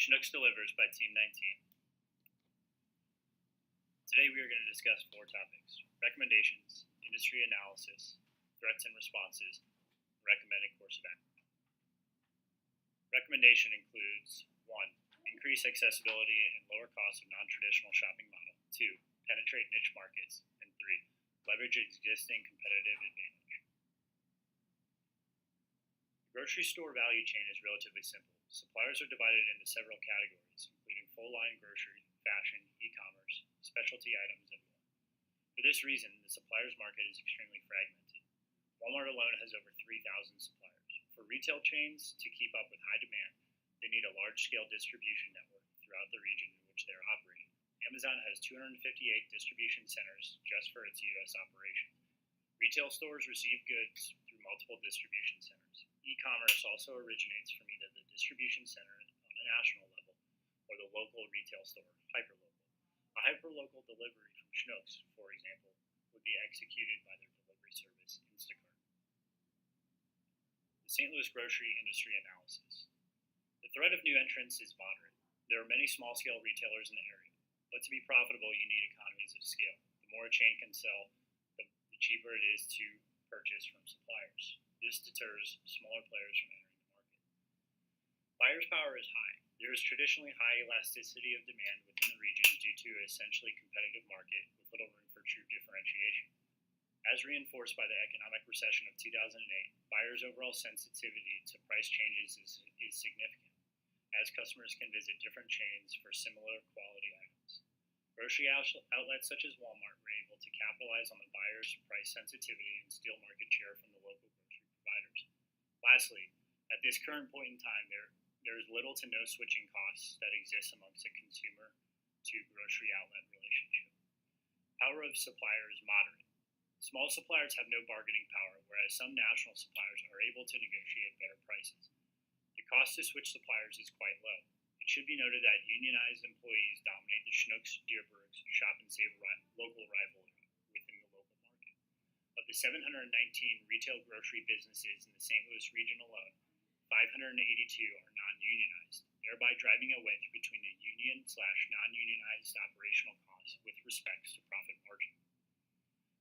Schnucks Delivers by Team 19. Today we are going to discuss 4 topics: recommendations, industry analysis, threats and responses, and recommended course of action. Recommendation includes 1. Increase accessibility and lower cost of non-traditional shopping model. 2. Penetrate niche markets. And 3. Leverage existing competitive advantage. The grocery store value chain is relatively simple. Suppliers are divided into several categories, including full-line grocery, fashion, e-commerce, specialty items, and more. For this reason, the suppliers market is extremely fragmented. Walmart alone has over 3,000 suppliers. For retail chains to keep up with high demand, they need a large-scale distribution network throughout the region in which they are operating. Amazon has 258 distribution centers just for its U.S. operations. Retail stores receive goods through multiple distribution centers. E-commerce also originates from either the distribution center on a national level or the local retail store, hyperlocal. A hyperlocal delivery from Schnucks, for example, would be executed by their delivery service, Instacart. The St. Louis grocery industry analysis. The threat of new entrants is moderate. There are many small-scale retailers in the area, but to be profitable, you need economies of scale. The more a chain can sell, the cheaper it is to purchase from suppliers. This deters smaller players from entering the market. Buyer's power is high. There is traditionally high elasticity of demand within the region due to an essentially competitive market with little room for true differentiation. As reinforced by the economic recession of 2008, buyers' overall sensitivity to price changes is significant, as customers can visit different chains for similar quality items. Grocery outlets such as Walmart were able to capitalize on the buyer's price sensitivity and steal market share from the local grocery providers. Lastly, at this current point in time, there is little to no switching costs that exist amongst a consumer to grocery outlet relationship. Power of suppliers moderate. Small suppliers have no bargaining power, whereas some national suppliers are able to negotiate better prices. The cost to switch suppliers is quite low. It should be noted that unionized employees dominate the Schnucks Dearborg's Shop and Save local rivalry within the local market. Of the 719 retail grocery businesses in the St. Louis region alone, 582 are non-unionized, thereby driving a wedge between the union/non-unionized operational costs with respects to profit margin.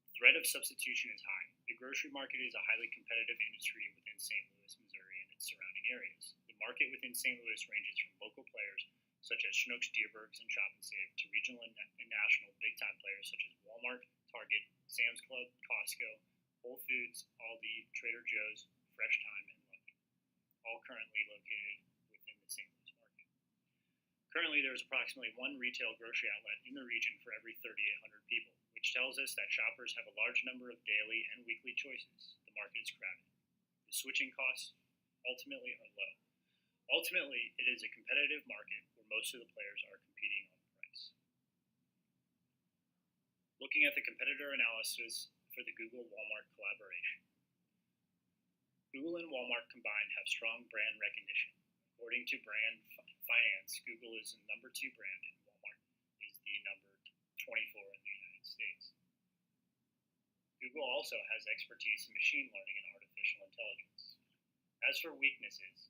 The threat of substitution is high. The grocery market is a highly competitive industry within St. Louis, Missouri, and its surrounding areas. The market within St. Louis ranges from local players such as Schnucks, Dearborg's, and Shop and Save to regional and national big-time players such as Walmart, Target, Sam's Club, Costco, Whole Foods, Aldi, Trader Joe's, Fresh Thyme, and Lucky, all currently located within the St. Louis market. Currently, there is approximately 1 retail grocery outlet in the region for every 3,800 people, which tells us that shoppers have a large number of daily and weekly choices. The market is crowded. The switching costs ultimately are low. Ultimately, it is a competitive market where most of the players are competing on price. Looking at the competitor analysis for the Google-Walmart collaboration. Google and Walmart combined have strong brand recognition. According to Brand Finance, Google is the number 2 brand and Walmart is the number 24 in the United States. Google also has expertise in machine learning and artificial intelligence. As for weaknesses,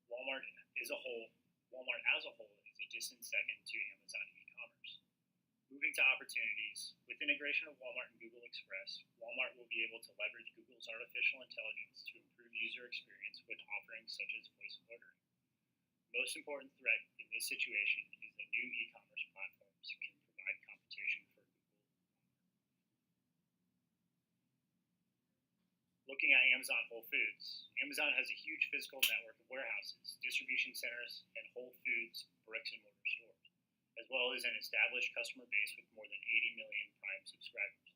Walmart as a whole is a distant second to Amazon e-commerce. Moving to opportunities, with integration of Walmart and Google Express, Walmart will be able to leverage Google's artificial intelligence to improve user experience with offerings such as voice ordering. The most important threat in this situation is that new e-commerce platforms can provide competition for Google. Looking at Amazon Whole Foods, Amazon has a huge physical network of warehouses, distribution centers, and Whole Foods bricks and mortar stores, as well as an established customer base with more than 80 million Prime subscribers.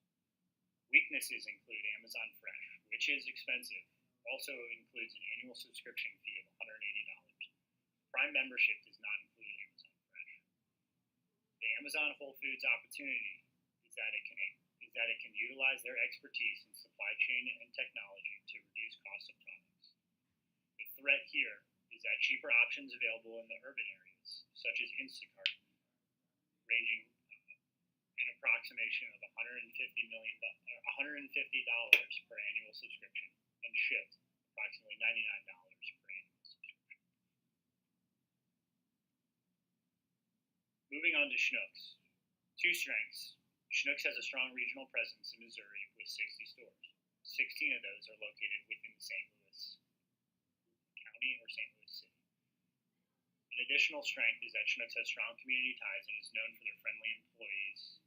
Weaknesses include Amazon Fresh, which is expensive, also includes an annual subscription fee of $180. Prime membership does not include Amazon Fresh. The Amazon Whole Foods opportunity is that it can utilize their expertise in supply chain and technology to reduce cost of products. The threat here is that cheaper options available in the urban areas, such as Instacart, ranging an approximation of $150 per annual subscription, and Shipt, approximately $99 per annual subscription. Moving on to Schnucks. Two strengths. Schnucks has a strong regional presence in Missouri with 60 stores. 16 of those are located within St. Louis County or St. Louis City. An additional strength is that Schnucks has strong community ties and is known for their friendly employees,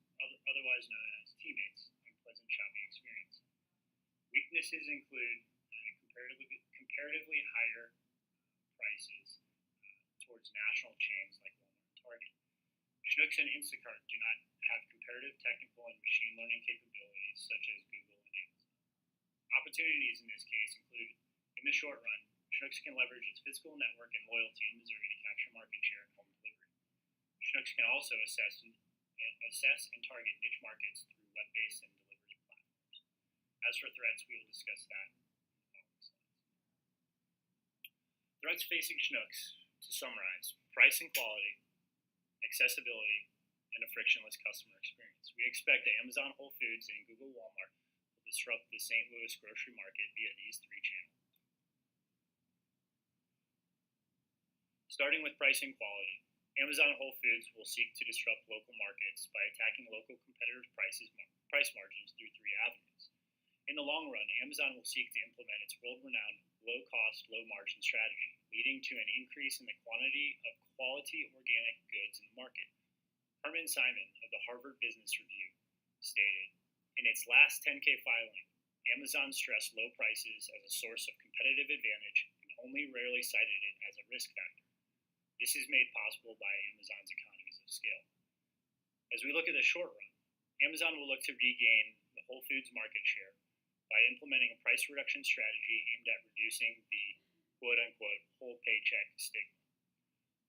otherwise known as teammates, and pleasant shopping experience. Weaknesses include comparatively higher prices towards national chains like Walmart and Target. Schnucks and Instacart do not have comparative technical and machine learning capabilities such as Google and Amazon. Opportunities in this case include, in the short run, Schnucks can leverage its physical network and loyalty in Missouri to capture market share and home delivery. Schnucks can also assess and target niche markets through web-based and delivery platforms. As for threats, we will discuss that in the following slides. Threats facing Schnucks, to summarize: price and quality, accessibility, and a frictionless customer experience. We expect that Amazon, Whole Foods, and Google Walmart will disrupt the St. Louis grocery market via these three channels. Starting with price and quality, Amazon and Whole Foods will seek to disrupt local markets by attacking local competitors' price margins through three avenues. In the long run, Amazon will seek to implement its world-renowned low-cost, low-margin strategy, leading to an increase in the quantity of quality organic goods in the market. Herman Simon of the Harvard Business Review stated, in its last 10K filing, Amazon stressed low prices as a source of competitive advantage and only rarely cited it as a risk factor. This is made possible by Amazon's economies of scale. As we look at the short run, Amazon will look to regain the Whole Foods market share by implementing a price reduction strategy aimed at reducing the quote-unquote whole paycheck stigma.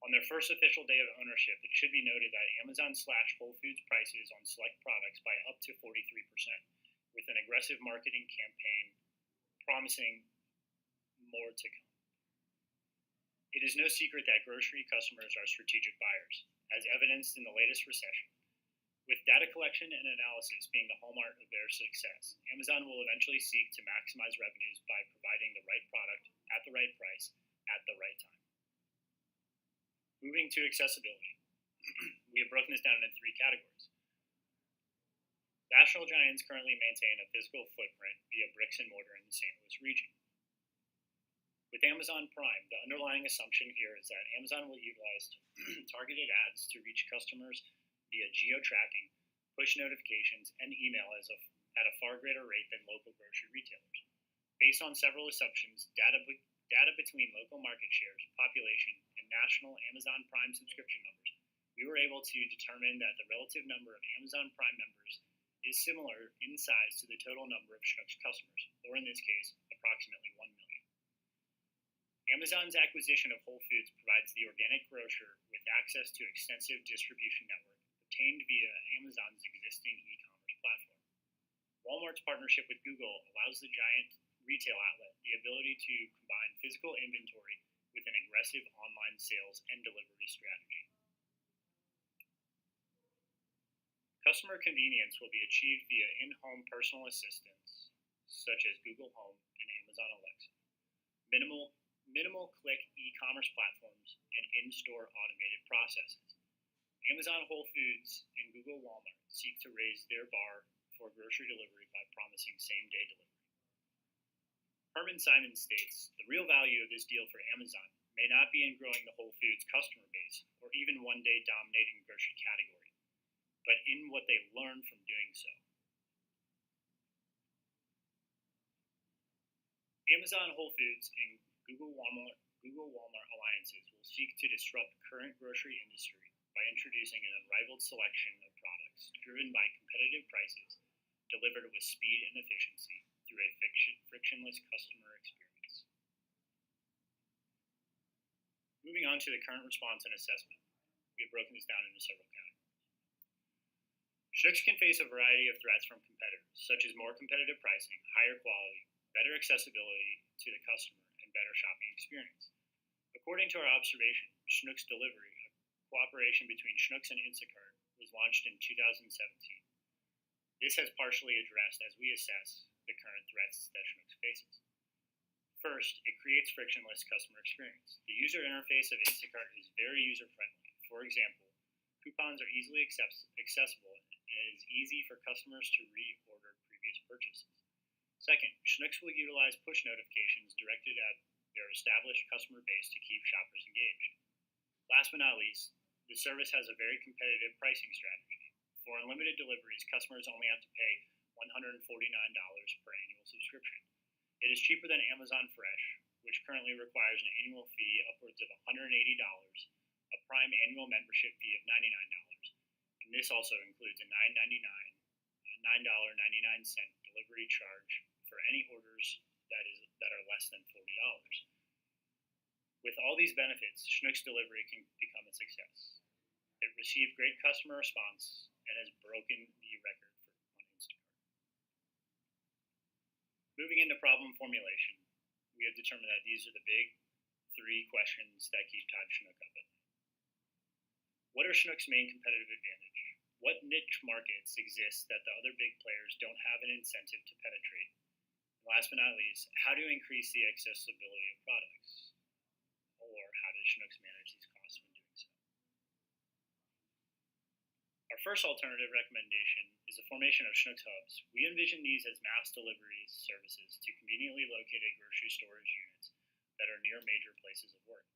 On their first official day of ownership, it should be noted that Amazon slashed Whole Foods prices on select products by up to 43%, with an aggressive marketing campaign promising more to come. It is no secret that grocery customers are strategic buyers, as evidenced in the latest recession. With data collection and analysis being the hallmark of their success, Amazon will eventually seek to maximize revenues by providing the right product at the right price at the right time. Moving to accessibility, we have broken this down into three categories. National giants currently maintain a physical footprint via bricks and mortar in the St. Louis region. With Amazon Prime, the underlying assumption here is that Amazon will utilize targeted ads to reach customers via geo-tracking, push notifications, and email at a far greater rate than local grocery retailers. Based on several assumptions, data between local market shares, population, and national Amazon Prime subscription numbers, we were able to determine that the relative number of Amazon Prime members is similar in size to the total number of Schnucks customers, or in this case, approximately 1 million. Amazon's acquisition of Whole Foods provides the organic grocer with access to extensive distribution network obtained via Amazon's existing e-commerce platform. Walmart's partnership with Google allows the giant retail outlet the ability to combine physical inventory with an aggressive online sales and delivery strategy. Customer convenience will be achieved via in-home personal assistants, such as Google Home and Amazon Alexa, minimal click e-commerce platforms, and in-store automated processes. Amazon, Whole Foods, and Google Walmart seek to raise their bar for grocery delivery by promising same-day delivery. Herman Simon states, the real value of this deal for Amazon may not be in growing the Whole Foods customer base or even one day dominating the grocery category, but in what they learn from doing so. Amazon, Whole Foods, and Google Walmart alliances will seek to disrupt current grocery industry by introducing an unrivaled selection of products driven by competitive prices, delivered with speed and efficiency through a frictionless customer experience. Moving on to the current response and assessment, we have broken this down into several categories. Schnucks can face a variety of threats from competitors, such as more competitive pricing, higher quality, better accessibility to the customer, and better shopping experience. According to our observation, Schnucks Delivery, a cooperation between Schnucks and Instacart, was launched in 2017. This has partially addressed as we assess the current threats that Schnucks faces. First, it creates frictionless customer experience. The user interface of Instacart is very user-friendly. For example, Coupons are easily accessible, and it is easy for customers to reorder previous purchases. Second, Schnucks will utilize push notifications directed at their established customer base to keep shoppers engaged. Last but not least, the service has a very competitive pricing strategy. For unlimited deliveries, customers only have to pay $149 per annual subscription. It is cheaper than Amazon Fresh, which currently requires an annual fee upwards of $180, a Prime annual membership fee of $99, and this also includes a $9.99 delivery charge for any orders that are less than $40. With all these benefits, Schnucks Delivery can become a success. It received great customer response and has broken the record on Instacart. Moving into problem formulation, we have determined that these are the big three questions that keep Todd Schnuck up at night. What are Schnucks' main competitive advantage? What niche markets exist that the other big players don't have an incentive to penetrate? And last but not least, how to increase the accessibility of products? Or how does Schnucks manage these costs when doing so? Our first alternative recommendation is the formation of Schnucks hubs. We envision these as mass delivery services to conveniently located grocery storage units that are near major places of work.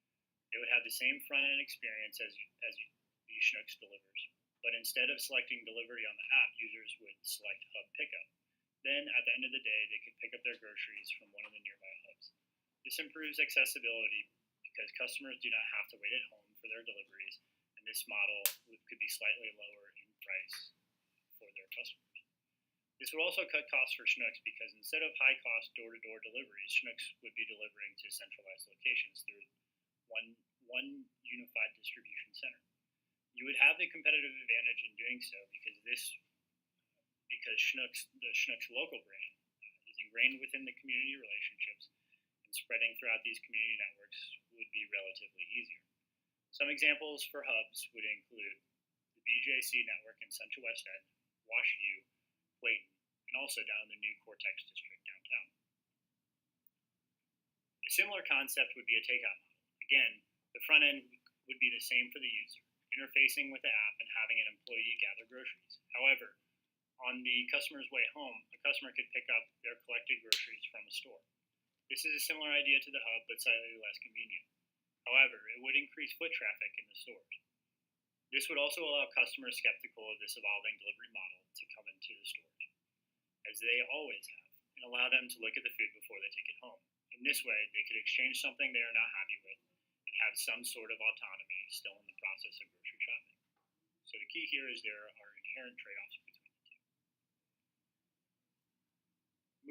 They would have the same front-end experience as the Schnucks delivers, but instead of selecting delivery on the app, users would select hub pickup. Then, at the end of the day, they could pick up their groceries from one of the nearby hubs. This improves accessibility because customers do not have to wait at home for their deliveries, and this model could be slightly lower in price for their customers. This would also cut costs for Schnucks because instead of high-cost door-to-door deliveries, Schnucks would be delivering to centralized locations through one unified distribution center. You would have the competitive advantage in doing so because the Schnucks local brand is ingrained within the community relationships, and spreading throughout these community networks would be relatively easier. Some examples for hubs would include the BJC network in Central West End, Wash U, Clayton, and also down in the new Cortex district downtown. A similar concept would be a takeout model. Again, the front end would be the same for the user, interfacing with the app and having an employee gather groceries. However, on the customer's way home, a customer could pick up their collected groceries from a store. This is a similar idea to the hub, but slightly less convenient. However, it would increase foot traffic in the stores. This would also allow customers skeptical of this evolving delivery model to come into the stores, as they always have, and allow them to look at the food before they take it home. In this way, they could exchange something they are not happy with and have some sort of autonomy still in the process of grocery shopping. So the key here is there are inherent trade-offs between the two.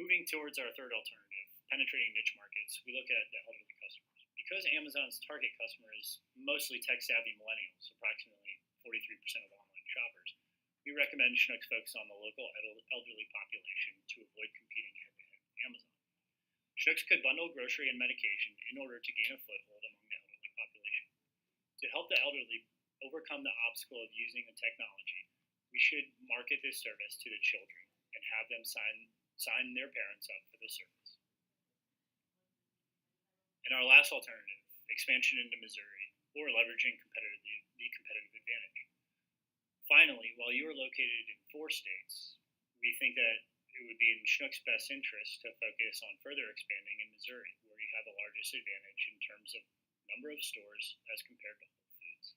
Moving towards our third alternative, penetrating niche markets, we look at the elderly customers. Because Amazon's target customer is mostly tech-savvy millennials, approximately 43% of online shoppers, we recommend Schnucks focus on the local elderly population to avoid competing head-to-head with Amazon. Schnucks could bundle grocery and medication in order to gain a foothold among the elderly population. To help the elderly overcome the obstacle of using the technology, we should market this service to the children and have them sign their parents up for the service. And our last alternative, expansion into Missouri, or leveraging the competitive advantage. Finally, while you are located in 4 states, we think that it would be in Schnucks' best interest to focus on further expanding in Missouri, where you have the largest advantage in terms of number of stores as compared to Whole Foods.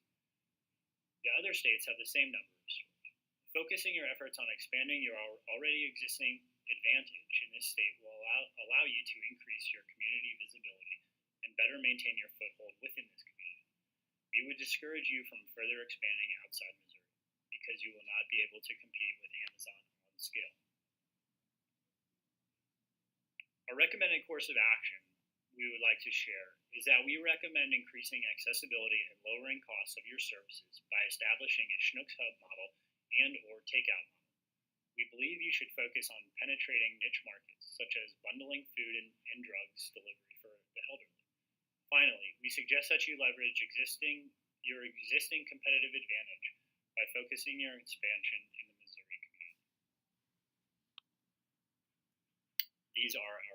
The other states have the same number of stores. Focusing your efforts on expanding your already existing advantage in this state will allow you to increase your community visibility and better maintain your foothold within this community. We would discourage you from further expanding outside Missouri because you will not be able to compete with Amazon on scale. A recommended course of action we would like to share is that we recommend increasing accessibility and lowering costs of your services by establishing a Schnucks hub model and or takeout model. We believe you should focus on penetrating niche markets, such as bundling food and drugs delivery for the elderly. Finally, we suggest that you leverage your existing competitive advantage by focusing your expansion in the Missouri community. These are our